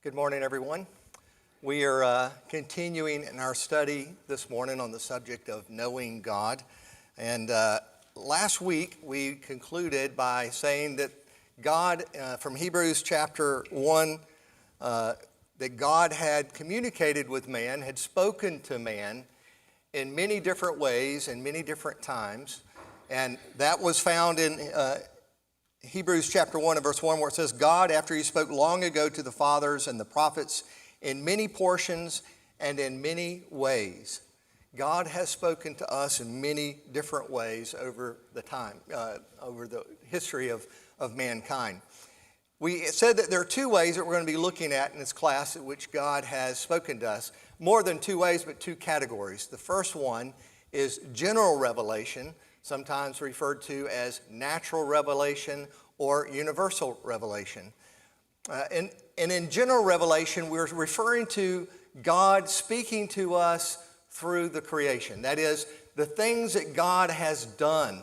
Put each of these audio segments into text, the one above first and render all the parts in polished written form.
Good morning, everyone. We are continuing in our study this morning on the subject of knowing God. And last week, we concluded by saying that God, from Hebrews chapter 1, that God had communicated with man, had spoken to man in many different ways and many different times. And that was found in Hebrews chapter 1 and verse 1, where it says, God, after he spoke long ago to the fathers and the prophets in many portions and in many ways. God has spoken to us in many different ways over the time, over the history of mankind. We said that there are two ways that we're going to be looking at in this class in which God has spoken to us. More than two ways, but two categories. The first one is general revelation, sometimes referred to as natural revelation or universal revelation. And in general revelation, we're referring to God speaking to us through the creation. That is, the things that God has done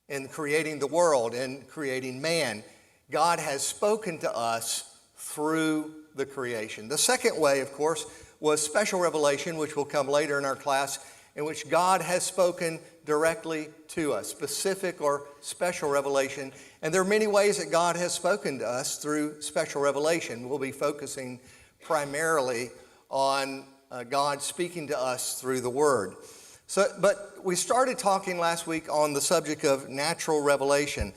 in creating the world and creating man. God has spoken to us through the creation. The second way, of course, was special revelation, which will come later in our class, in which God has spoken directly to us, specific or special revelation. And there are many ways that God has spoken to us through special revelation. We'll be focusing primarily on God speaking to us through the Word. But we started talking last week on the subject of natural revelation.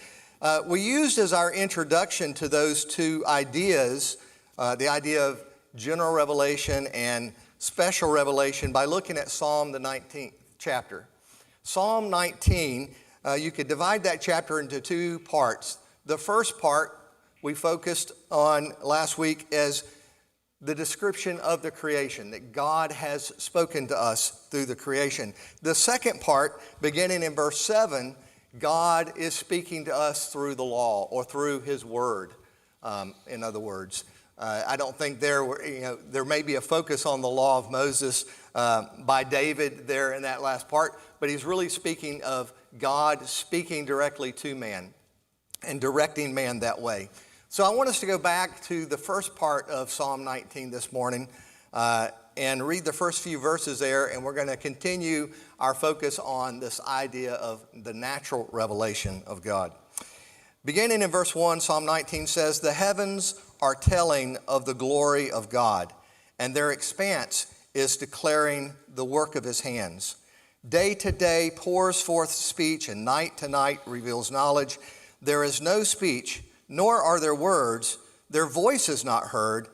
We used as our introduction to those two ideas, the idea of general revelation and special revelation, by looking at Psalm the 19th chapter. Psalm 19, you could divide that chapter into two parts. The first part we focused on last week as the description of the creation, that God has spoken to us through the creation. The second part, beginning in verse 7, God is speaking to us through the law or through His Word, in other words. I don't think there may be a focus on the law of Moses by David there in that last part, but he's really speaking of God speaking directly to man and directing man that way. So I want us to go back to the first part of Psalm 19 this morning and read the first few verses there, and we're going to continue our focus on this idea of the natural revelation of God. Beginning in verse 1, Psalm 19 says, "The heavens are telling of the glory of God, and their expanse is declaring the work of His hands. Day to day pours forth speech, and night to night reveals knowledge. There is no speech, nor are there words. Their voice is not heard,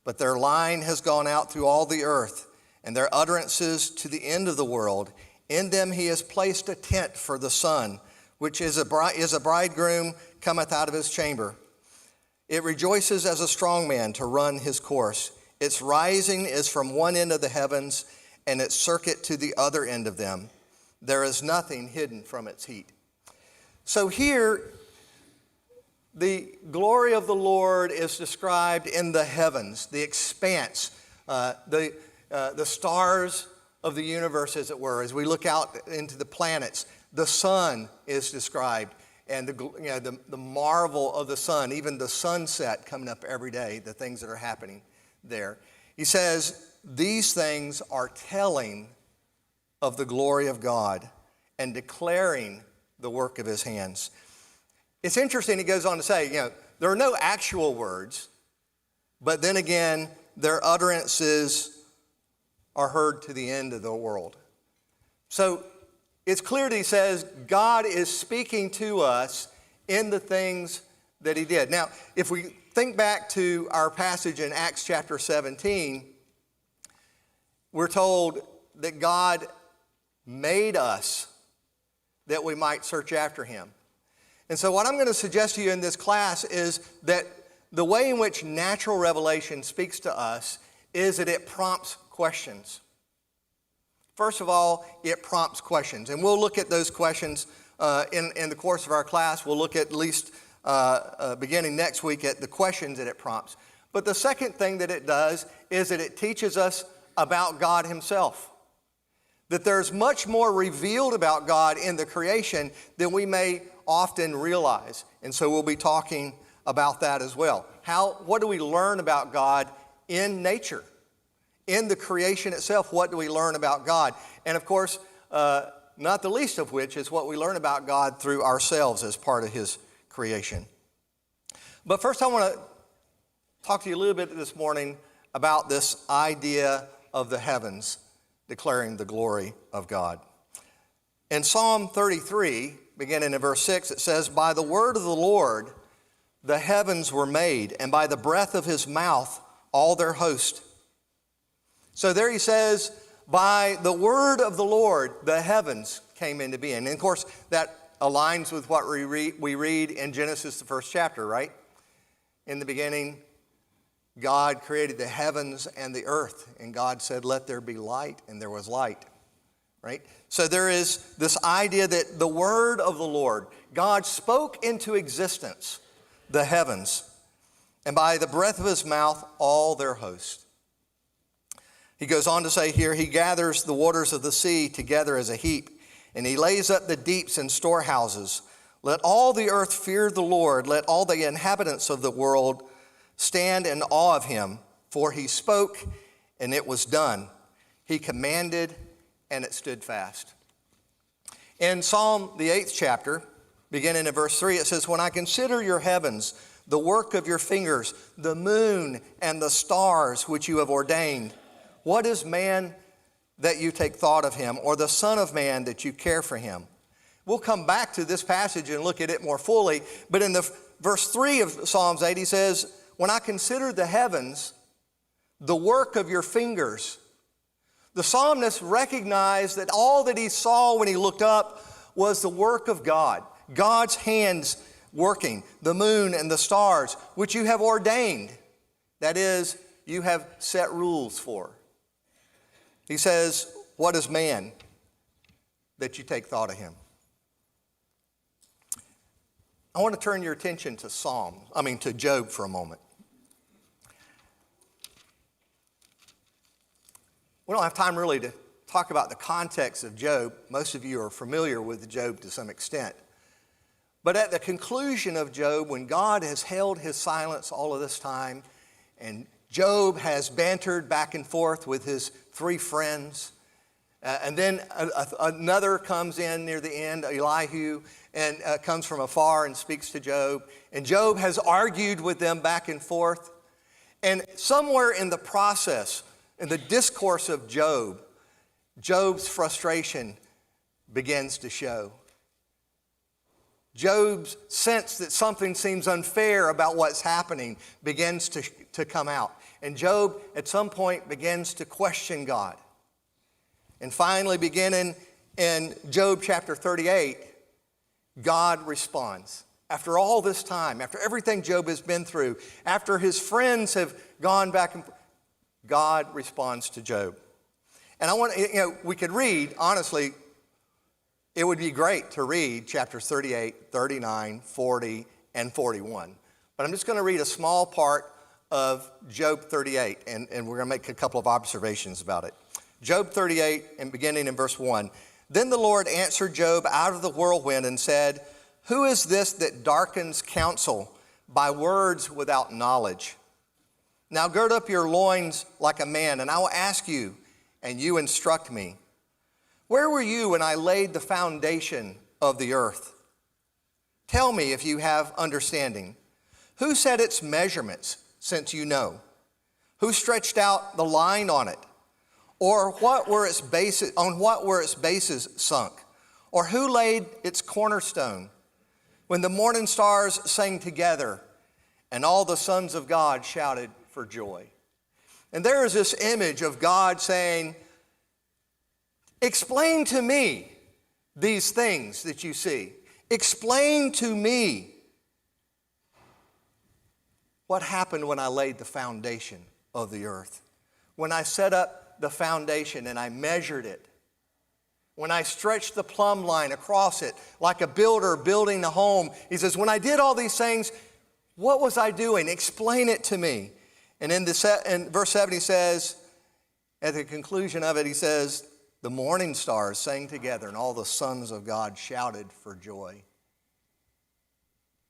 but their line has gone out through all the earth, and their utterances to the end of the world. In them He has placed a tent for the sun, which is a bridegroom cometh out of his chamber. It rejoices as a strong man to run his course. Its rising is from one end of the heavens, and its circuit to the other end of them. There is nothing hidden from its heat." So here, the glory of the Lord is described in the heavens, the expanse, the stars of the universe, as it were. As we look out into the planets, the sun is described. and the marvel of the sun, even the sunset coming up every day, the things that are happening there. He says, these things are telling of the glory of God and declaring the work of his hands. It's interesting, he goes on to say, there are no actual words, but then again, their utterances are heard to the end of the world. So it's clear that he says God is speaking to us in the things that he did. Now, if we think back to our passage in Acts chapter 17, we're told that God made us that we might search after him. And so what I'm going to suggest to you in this class is that the way in which natural revelation speaks to us is that it prompts questions. First of all, it prompts questions. And we'll look at those questions in the course of our class. We'll look at least beginning next week at the questions that it prompts. But the second thing that it does is that it teaches us about God himself. That there's much more revealed about God in the creation than we may often realize. And so we'll be talking about that as well. What do we learn about God in nature? In the creation itself, what do we learn about God? And of course, not the least of which is what we learn about God through ourselves as part of his creation. But first I want to talk to you a little bit this morning about this idea of the heavens declaring the glory of God. In Psalm 33, beginning in verse 6, it says, by the word of the Lord the heavens were made, and by the breath of his mouth all their host. So there he says, by the word of the Lord, the heavens came into being. And of course, that aligns with what we read in Genesis, the first chapter, right? In the beginning, God created the heavens and the earth, and God said, let there be light, and there was light, right? So there is this idea that the word of the Lord, God spoke into existence the heavens, and by the breath of his mouth, all their host. He goes on to say here, he gathers the waters of the sea together as a heap, and he lays up the deeps in storehouses. Let all the earth fear the Lord. Let all the inhabitants of the world stand in awe of him. For he spoke, and it was done. He commanded, and it stood fast. In Psalm, the 8th chapter, beginning in verse 3, it says, when I consider your heavens, the work of your fingers, the moon and the stars which you have ordained, what is man that you take thought of him, or the son of man that you care for him? We'll come back to this passage and look at it more fully, but in the verse 3 of Psalms 8, he says, when I consider the heavens, the work of your fingers. The psalmist recognized that all that he saw when he looked up was the work of God, God's hands working, the moon and the stars, which you have ordained. That is, you have set rules for. He says, what is man that you take thought of him? I want to turn your attention to Job for a moment. We don't have time really to talk about the context of Job. Most of you are familiar with Job to some extent. But at the conclusion of Job, when God has held his silence all of this time, and Job has bantered back and forth with his three friends, and then another comes in near the end, Elihu, and comes from afar and speaks to Job. And Job has argued with them back and forth. And somewhere in the process, in the discourse of Job, Job's frustration begins to show. Job's sense that something seems unfair about what's happening begins to come out. And Job, at some point, begins to question God. And finally, beginning in Job chapter 38, God responds. After all this time, after everything Job has been through, after his friends have gone back, God responds to Job. And we could read, honestly, it would be great to read chapters 38, 39, 40, and 41. But I'm just going to read a small part of Job 38, and we're going to make a couple of observations about it. Job 38, and beginning in verse 1. Then the Lord answered Job out of the whirlwind and said, Who is this that darkens counsel by words without knowledge? Now gird up your loins like a man, and I will ask you, and you instruct me. Where were you when I laid the foundation of the earth? Tell me if you have understanding. Who set its measurements, since you know? Who stretched out the line on it? Or what were its bases, on what were its bases sunk? Or who laid its cornerstone? When the morning stars sang together and all the sons of God shouted for joy. And there is this image of God saying, explain to me these things that you see. Explain to me what happened when I laid the foundation of the earth. When I set up the foundation and I measured it. When I stretched the plumb line across it like a builder building a home. He says, when I did all these things, what was I doing? Explain it to me. And in verse 7 he says, at the conclusion of it, he says, the morning stars sang together and all the sons of God shouted for joy.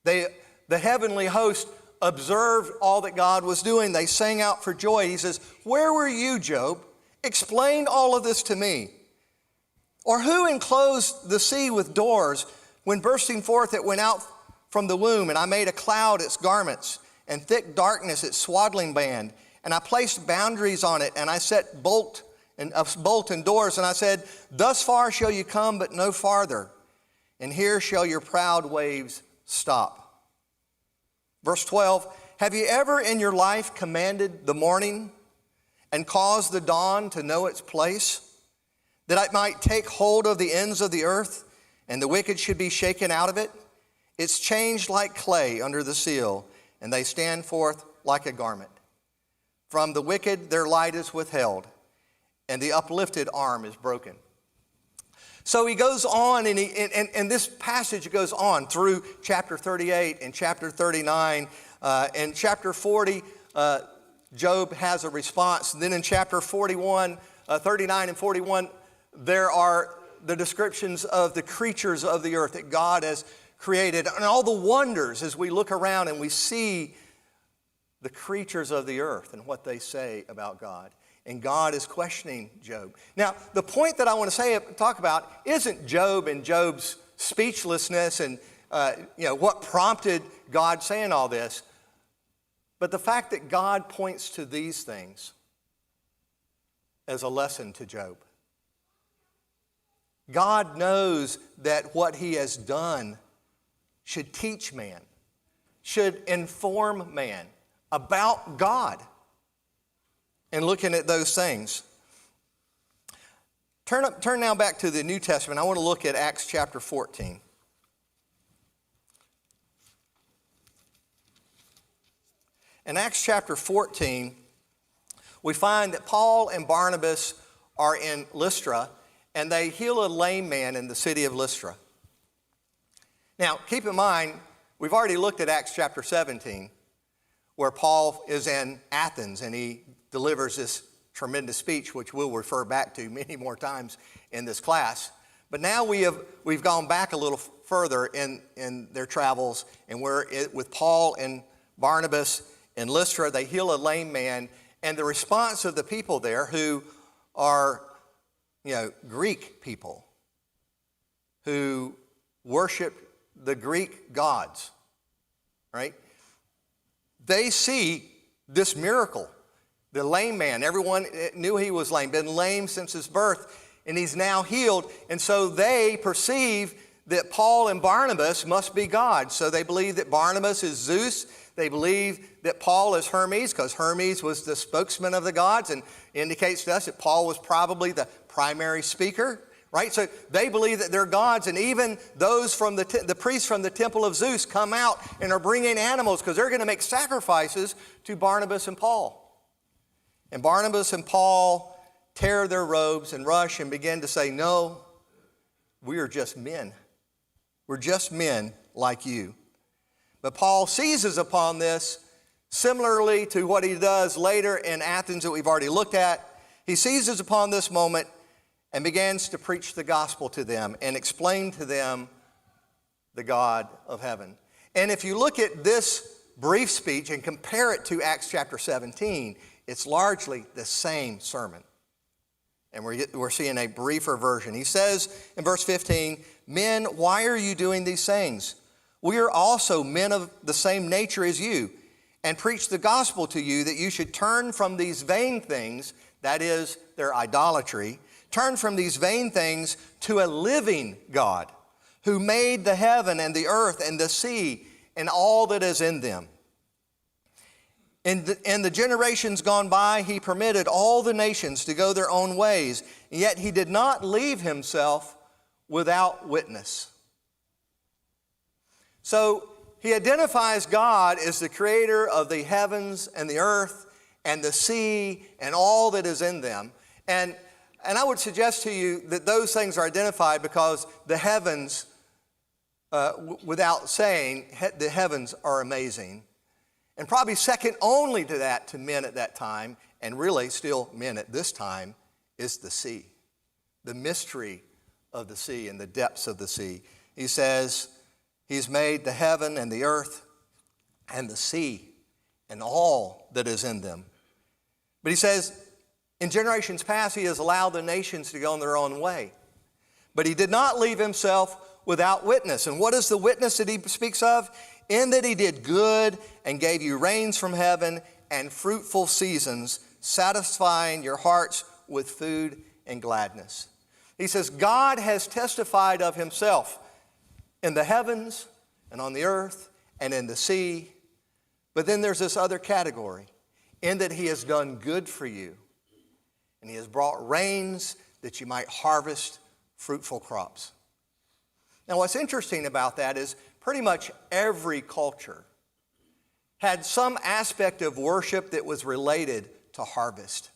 The heavenly host observed all that God was doing. They sang out for joy. He says, where were you, Job? Explain all of this to me. Or who enclosed the sea with doors when bursting forth it went out from the womb, and I made a cloud its garments and thick darkness its swaddling band, and I placed boundaries on it, and I set bolt and doors, and I said, thus far shall you come, but no farther, and here shall your proud waves stop. Verse 12, have you ever in your life commanded the morning and caused the dawn to know its place, that I might take hold of the ends of the earth, and the wicked should be shaken out of it? It's changed like clay under the seal, and they stand forth like a garment. From the wicked their light is withheld, and the uplifted arm is broken. So he goes on, and this passage goes on through chapter 38 and chapter 39. In chapter 40, Job has a response. And then in chapter 41, 39 and 41, there are the descriptions of the creatures of the earth that God has created, and all the wonders as we look around and we see the creatures of the earth and what they say about God. And God is questioning Job. Now, the point that I want to talk about isn't Job and Job's speechlessness and what prompted God saying all this, but the fact that God points to these things as a lesson to Job. God knows that what he has done should teach man, should inform man about God. And looking at those things. Turn now back to the New Testament. I want to look at Acts chapter 14. In Acts chapter 14, we find that Paul and Barnabas are in Lystra, and they heal a lame man in the city of Lystra. Now, keep in mind, we've already looked at Acts chapter 17, where Paul is in Athens, and he delivers this tremendous speech, which we'll refer back to many more times in this class. But now we've gone back a little further in their travels, and we're with Paul and Barnabas in Lystra. They heal a lame man, and the response of the people there, who are Greek people, who worship the Greek gods, right? They see this miracle. The lame man, everyone knew he was lame, been lame since his birth, and he's now healed. And so they perceive that Paul and Barnabas must be God. So they believe that Barnabas is Zeus. They believe that Paul is Hermes, because Hermes was the spokesman of the gods, and indicates to us that Paul was probably the primary speaker, right? So they believe that they're gods, and even those from the priests from the temple of Zeus come out and are bringing animals, because they're going to make sacrifices to Barnabas and Paul. And Barnabas and Paul tear their robes and rush and begin to say, no, we are just men. We're just men like you. But Paul seizes upon this, similarly to what he does later in Athens that we've already looked at. He seizes upon this moment and begins to preach the gospel to them and explain to them the God of heaven. And if you look at this brief speech and compare it to Acts chapter 17, it's largely the same sermon. And we're seeing a briefer version. He says in verse 15, "Men, why are you doing these things? We are also men of the same nature as you, and preach the gospel to you that you should turn from these vain things," that is, their idolatry, "turn from these vain things to a living God, who made the heaven and the earth and the sea and all that is in them. In the generations gone by, he permitted all the nations to go their own ways, and yet he did not leave himself without witness." So he identifies God as the creator of the heavens and the earth and the sea and all that is in them. And I would suggest to you that those things are identified because the heavens, without saying, the heavens are amazing. And probably second only to that to men at that time, and really still men at this time, is the sea. The mystery of the sea and the depths of the sea. He says he's made the heaven and the earth and the sea and all that is in them. But he says in generations past he has allowed the nations to go in their own way. But he did not leave himself without witness. And what is the witness that he speaks of? In that he did good and gave you rains from heaven and fruitful seasons, satisfying your hearts with food and gladness. He says God has testified of himself in the heavens and on the earth and in the sea. But then there's this other category, in that he has done good for you. And he has brought rains that you might harvest fruitful crops. Now what's interesting about that is pretty much every culture had some aspect of worship that was related to harvest.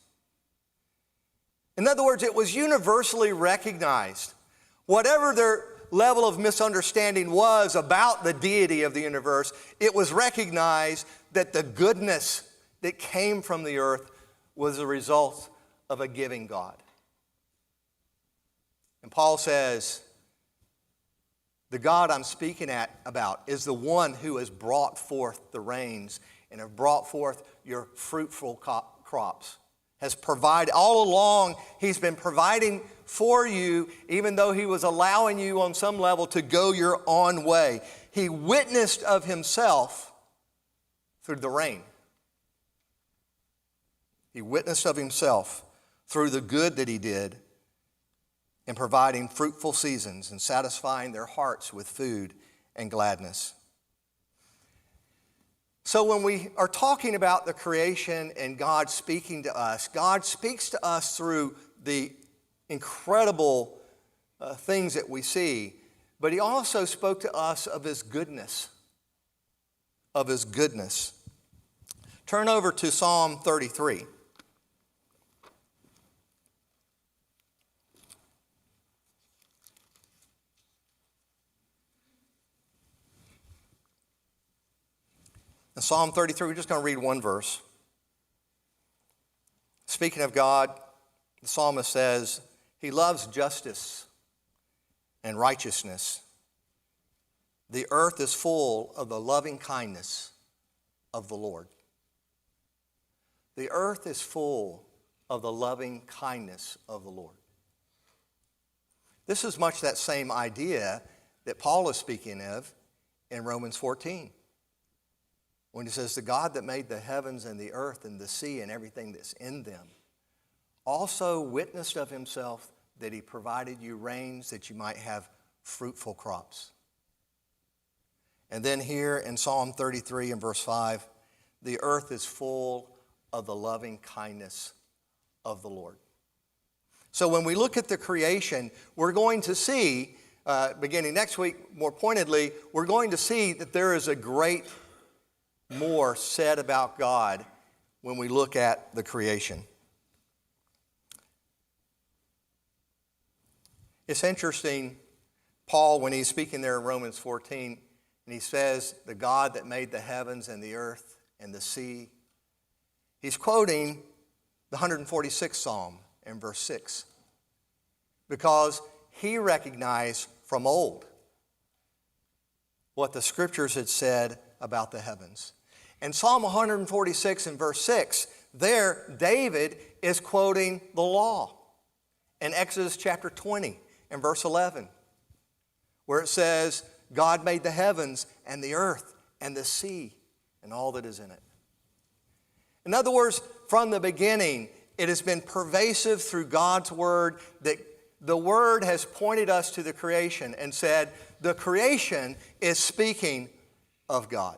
In other words, it was universally recognized. Whatever their level of misunderstanding was about the deity of the universe, it was recognized that the goodness that came from the earth was a result of a giving God. And Paul says, the God I'm speaking about is the one who has brought forth the rains and have brought forth your fruitful crops. Has provided, all along, he's been providing for you, even though he was allowing you on some level to go your own way. He witnessed of himself through the rain. He witnessed of himself through the good that he did in providing fruitful seasons and satisfying their hearts with food and gladness. So when we are talking about the creation and God speaking to us, God speaks to us through the incredible things that we see, but he also spoke to us of his goodness. Of his goodness. Turn over to Psalm 33. In Psalm 33, we're just going to read one verse. Speaking of God, the psalmist says, he loves justice and righteousness. The earth is full of the loving kindness of the Lord. The earth is full of the loving kindness of the Lord. This is much that same idea that Paul is speaking of in Romans 14. When he says, the God that made the heavens and the earth and the sea and everything that's in them, also witnessed of himself that he provided you rains that you might have fruitful crops. And then here in Psalm 33 and verse 5, the earth is full of the loving kindness of the Lord. So when we look at the creation, we're going to see, beginning next week, more pointedly, we're going to see that there is a great more said about God when we look at the creation. It's interesting, Paul, when he's speaking there in Romans 14, and he says, the God that made the heavens and the earth and the sea, he's quoting the 146th Psalm in verse 6, because he recognized from old what the scriptures had said about the heavens. And Psalm 146 and verse 6, there David is quoting the law. In Exodus chapter 20 and verse 11, where it says, God made the heavens and the earth and the sea and all that is in it. In other words, from the beginning, it has been pervasive through God's word that the word has pointed us to the creation and said, the creation is speaking of God.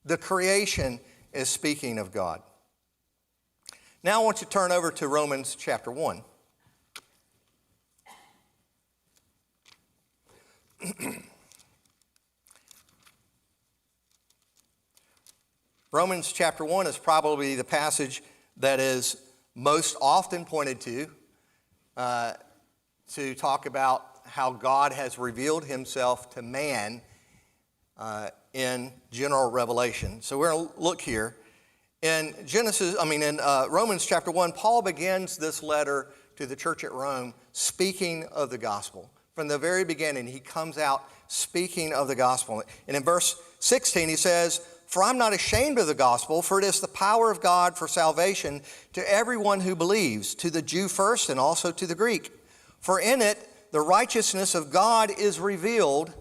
The creation is speaking of God. Now I want you to turn over to Romans chapter 1. Romans chapter 1 is probably the passage that is most often pointed to talk about how God has revealed himself to man in general revelation. So we're going to look here. In Romans chapter 1, Paul begins this letter to the church at Rome speaking of the gospel. From the very beginning, he comes out speaking of the gospel. And in verse 16, he says, for I'm not ashamed of the gospel, for it is the power of God for salvation to everyone who believes, to the Jew first and also to the Greek. For in it the righteousness of God is revealed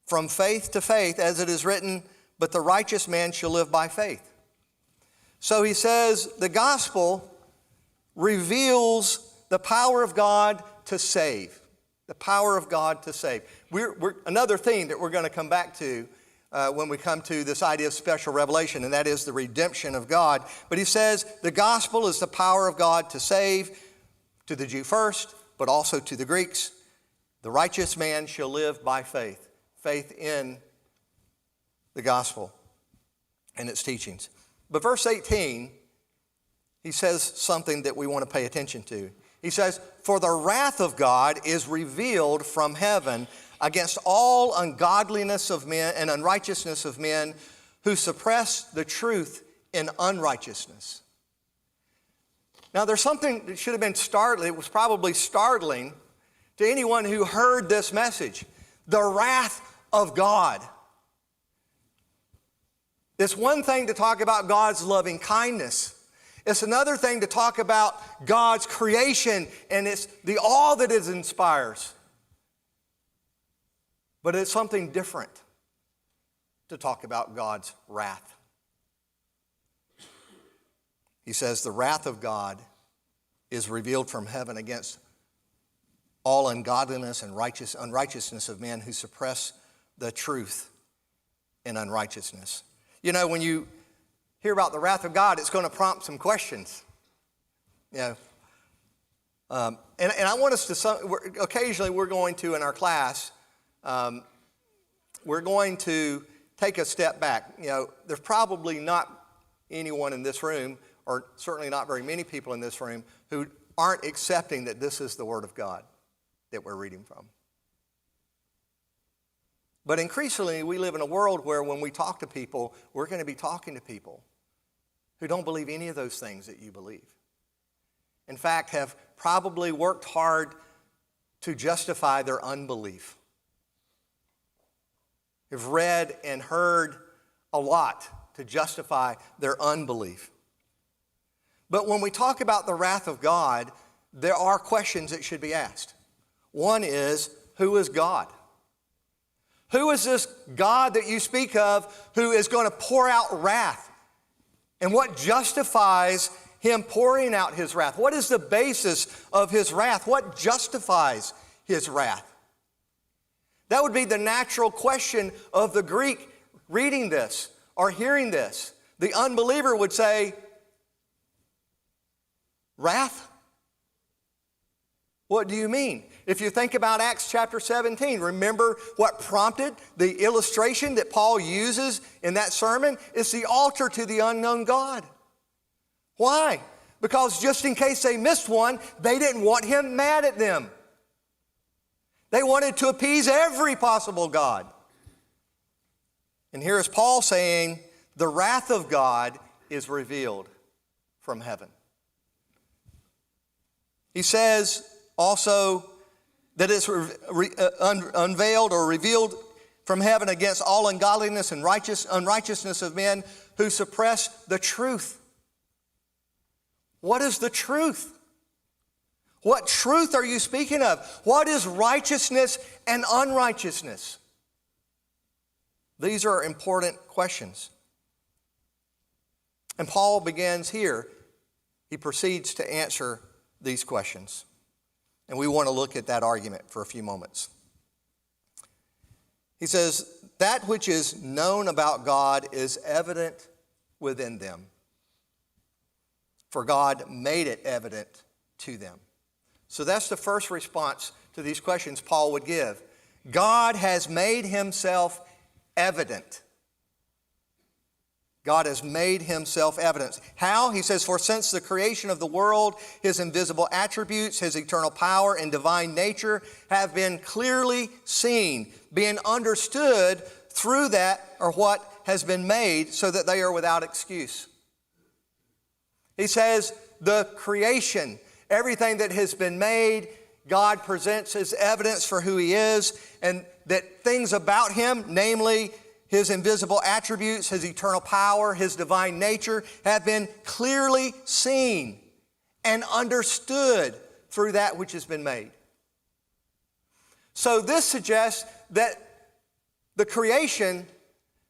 from faith to faith, as it is written, but the righteous man shall live by faith. So he says the gospel reveals the power of God to save. The power of God to save. We're another theme that we're going to come back to when we come to this idea of special revelation, and that is the redemption of God. But he says the gospel is the power of God to save, to the Jew first, but also to the Greeks. The righteous man shall live by faith. Faith in the gospel and its teachings. But verse 18, he says something that we want to pay attention to. He says, for the wrath of God is revealed from heaven against all ungodliness of men and unrighteousness of men who suppress the truth in unrighteousness. Now there's something that should have been startling. It was probably startling to anyone who heard this message. The wrath of God. It's one thing to talk about God's loving kindness. It's another thing to talk about God's creation and it's the awe that it inspires. But it's something different to talk about God's wrath. He says the wrath of God is revealed from heaven against all ungodliness and unrighteousness of men who suppress the truth in unrighteousness. You know, when you hear about the wrath of God, it's going to prompt some questions. You know, and I want us to, occasionally we're going to, in our class, we're going to take a step back. You know, there's probably not anyone in this room, or certainly not very many people in this room, who aren't accepting that this is the Word of God that we're reading from. But increasingly, we live in a world where when we talk to people, we're going to be talking to people who don't believe any of those things that you believe. In fact, have probably worked hard to justify their unbelief. Have read and heard a lot to justify their unbelief. But when we talk about the wrath of God, there are questions that should be asked. One is, who is God? Who is this God that you speak of who is going to pour out wrath? And what justifies him pouring out his wrath? What is the basis of his wrath? What justifies his wrath? That would be the natural question of the Greek reading this or hearing this. The unbeliever would say, wrath? What do you mean? If you think about Acts chapter 17, remember what prompted the illustration that Paul uses in that sermon? It's the altar to the unknown God. Why? Because just in case they missed one, they didn't want him mad at them. They wanted to appease every possible God. And here is Paul saying, the wrath of God is revealed from heaven. He says also that it's unveiled or revealed from heaven against all ungodliness and unrighteousness of men who suppress the truth. What is the truth? What truth are you speaking of? What is righteousness and unrighteousness? These are important questions. And Paul begins here. He proceeds to answer these questions. And we want to look at that argument for a few moments. He says, that which is known about God is evident within them, for God made it evident to them. So that's the first response to these questions Paul would give. God has made himself evident. God has made himself evident. How? He says, for since the creation of the world, his invisible attributes, his eternal power and divine nature have been clearly seen, being understood through that or what has been made, so that they are without excuse. He says, the creation, everything that has been made, God presents as evidence for who he is, and that things about him, namely his invisible attributes, his eternal power, his divine nature, have been clearly seen and understood through that which has been made. So this suggests that the creation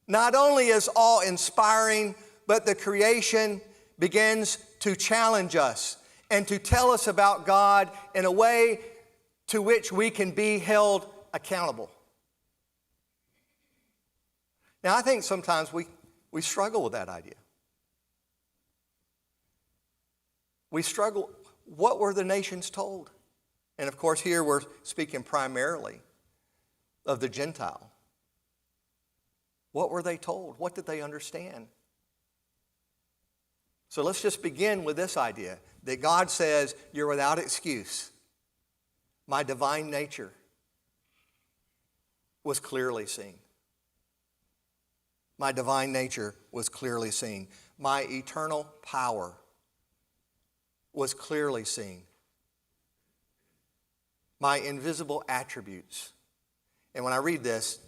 not only is awe-inspiring, but the creation begins to challenge us and to tell us about God in a way to which we can be held accountable. Now, I think sometimes we struggle with that idea. We struggle. What were the nations told? And of course, here we're speaking primarily of the Gentile. What were they told? What did they understand? So let's just begin with this idea that God says, you're without excuse. My divine nature was clearly seen. My divine nature was clearly seen. My eternal power was clearly seen. My invisible attributes. And when I read this,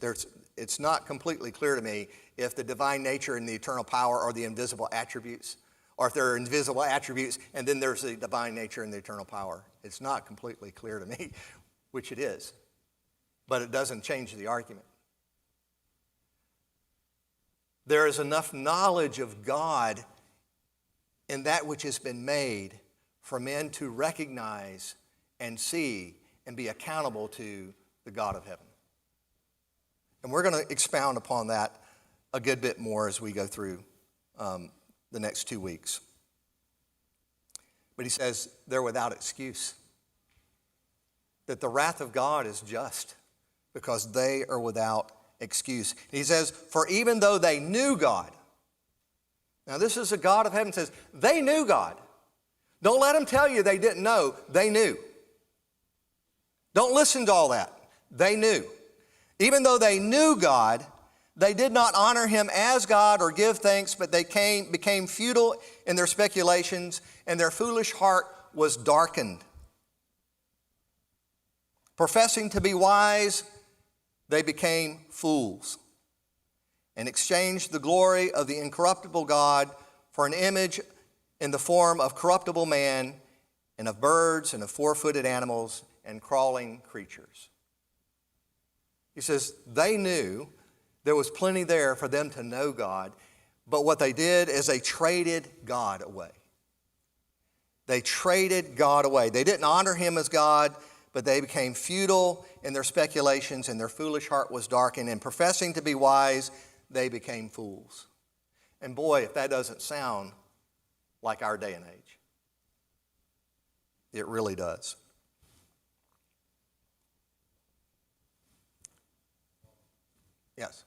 it's not completely clear to me if the divine nature and the eternal power are the invisible attributes, or if there are invisible attributes and then there's the divine nature and the eternal power. It's not completely clear to me which it is, but it doesn't change the argument. There is enough knowledge of God in that which has been made for men to recognize and see and be accountable to the God of heaven. And we're going to expound upon that a good bit more as we go through the next 2 weeks. But he says they're without excuse. That the wrath of God is just because they are without excuse. He says, for even though they knew God. Now this is a God of heaven says, they knew God. Don't let them tell you they didn't know. They knew. Don't listen to all that. They knew. Even though they knew God, they did not honor him as God or give thanks, but they became futile in their speculations, and their foolish heart was darkened. Professing to be wise, they became fools and exchanged the glory of the incorruptible God for an image in the form of corruptible man and of birds and of four-footed animals and crawling creatures. He says they knew there was plenty there for them to know God, but what they did is they traded God away. They traded God away. They didn't honor him as God, but they became futile in their speculations, and their foolish heart was darkened. And professing to be wise, they became fools. And boy, if that doesn't sound like our day and age. It really does. Yes.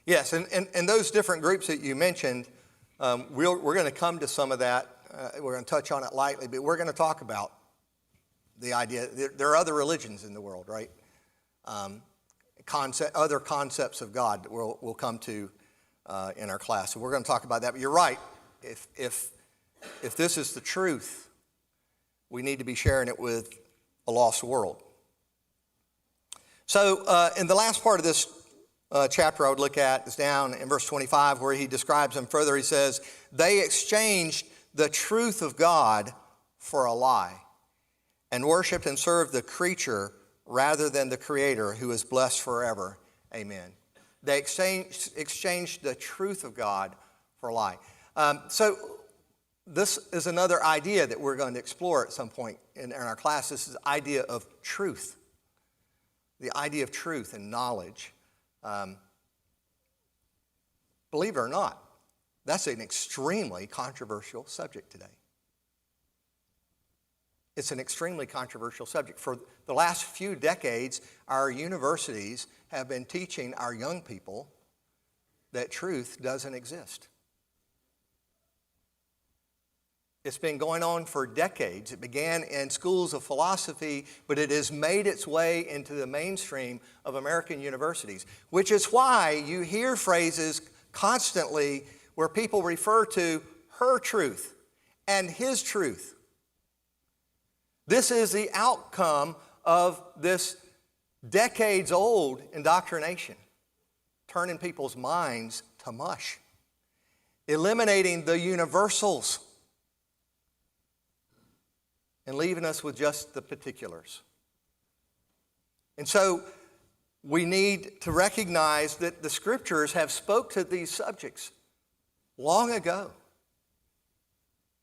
Yes, and those different groups that you mentioned, we're going to come to some of that. We're going to touch on it lightly, but we're going to talk about the idea. There are other religions in the world, right? Other concepts of God that we'll come to in our class. So we're going to talk about that. But you're right. If this is the truth, we need to be sharing it with a lost world. So in the last part of this chapter I would look at is down in verse 25 where he describes them further. He says, they exchanged the truth of God for a lie and worshiped and served the creature rather than the Creator who is blessed forever. Amen. They exchanged the truth of God for a lie. So this is another idea that we're going to explore at some point in our class. This is the idea of truth. The idea of truth and knowledge. Believe it or not, that's an extremely controversial subject today. It's an extremely controversial subject. For the last few decades, our universities have been teaching our young people that truth doesn't exist. It's been going on for decades. It began in schools of philosophy, but it has made its way into the mainstream of American universities, which is why you hear phrases constantly where people refer to her truth and his truth. This is the outcome of this decades-old indoctrination, turning people's minds to mush, eliminating the universals, and leaving us with just the particulars. And so we need to recognize that the Scriptures have spoke to these subjects long ago.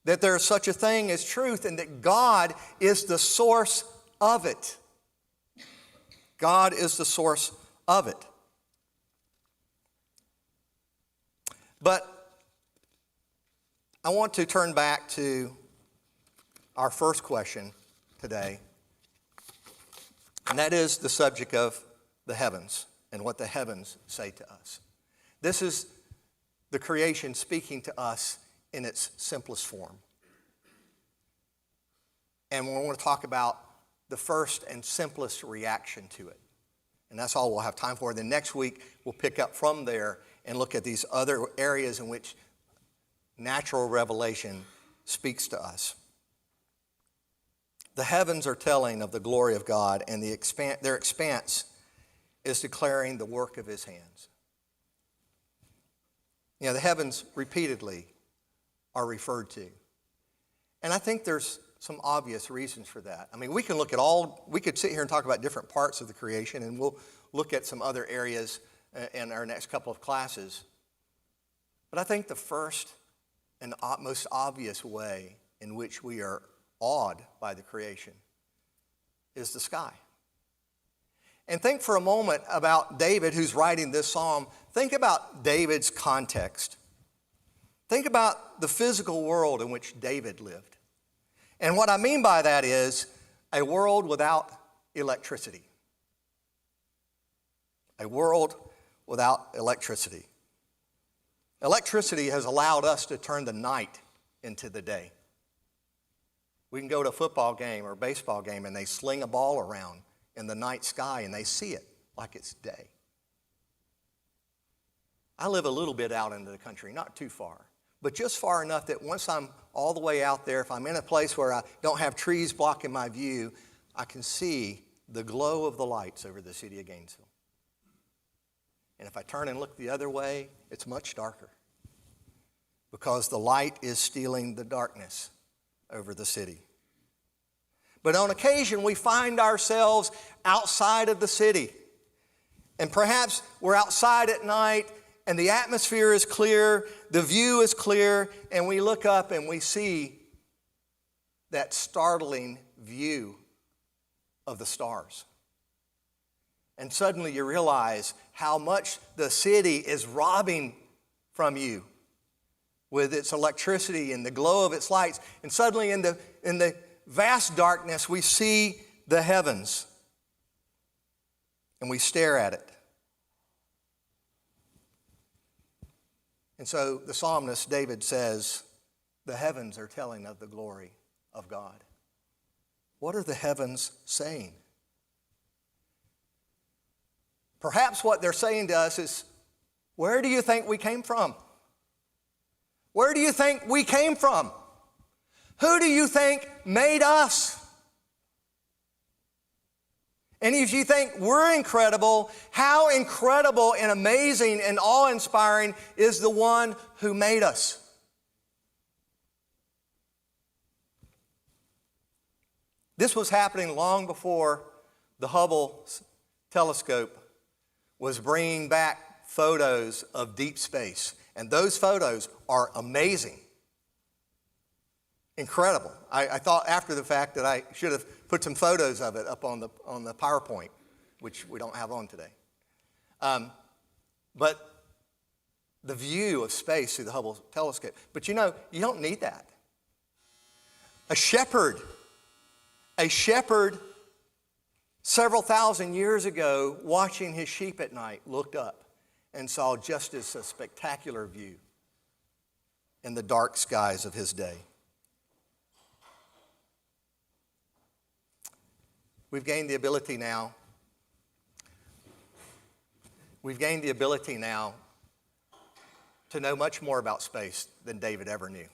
That there is such a thing as truth and that God is the source of it. God is the source of it. But I want to turn back to our first question today, and that is the subject of the heavens and what the heavens say to us. This is the creation speaking to us in its simplest form. And we want to talk about the first and simplest reaction to it. And that's all we'll have time for. Then next week, we'll pick up from there and look at these other areas in which natural revelation speaks to us. The heavens are telling of the glory of God, and their expanse is declaring the work of his hands. You know, the heavens repeatedly are referred to. And I think there's some obvious reasons for that. I mean, we could sit here and talk about different parts of the creation, and we'll look at some other areas in our next couple of classes. But I think the first and most obvious way in which we are awed by the creation is the sky. And think for a moment about David, who's writing this psalm. Think about David's context. Think about the physical world in which David lived. And what I mean by that is a world without electricity. A world without electricity. Electricity has allowed us to turn the night into the day. We can go to a football game or a baseball game and they sling a ball around in the night sky and they see it like it's day. I live a little bit out into the country, not too far, but just far enough that once I'm all the way out there, if I'm in a place where I don't have trees blocking my view, I can see the glow of the lights over the city of Gainesville. And if I turn and look the other way, it's much darker because the light is stealing the darkness over the city. But on occasion, we find ourselves outside of the city. And perhaps we're outside at night and the atmosphere is clear, the view is clear, and we look up and we see that startling view of the stars. And suddenly you realize how much the city is robbing from you with its electricity and the glow of its lights. And suddenly in the vast darkness, we see the heavens and we stare at it. And so the psalmist David says, the heavens are telling of the glory of God. What are the heavens saying? Perhaps what they're saying to us is, where do you think we came from? Where do you think we came from? Who do you think made us? And if you think we're incredible, how incredible and amazing and awe-inspiring is the one who made us? This was happening long before the Hubble telescope was bringing back photos of deep space. And those photos are amazing. Incredible. I thought after the fact that I should have put some photos of it up on the PowerPoint, which we don't have on today. But the view of space through the Hubble telescope. But you know, you don't need that. A shepherd several thousand years ago, watching his sheep at night, looked up and saw just as a spectacular view in the dark skies of his day. We've gained the ability now to know much more about space than David ever knew.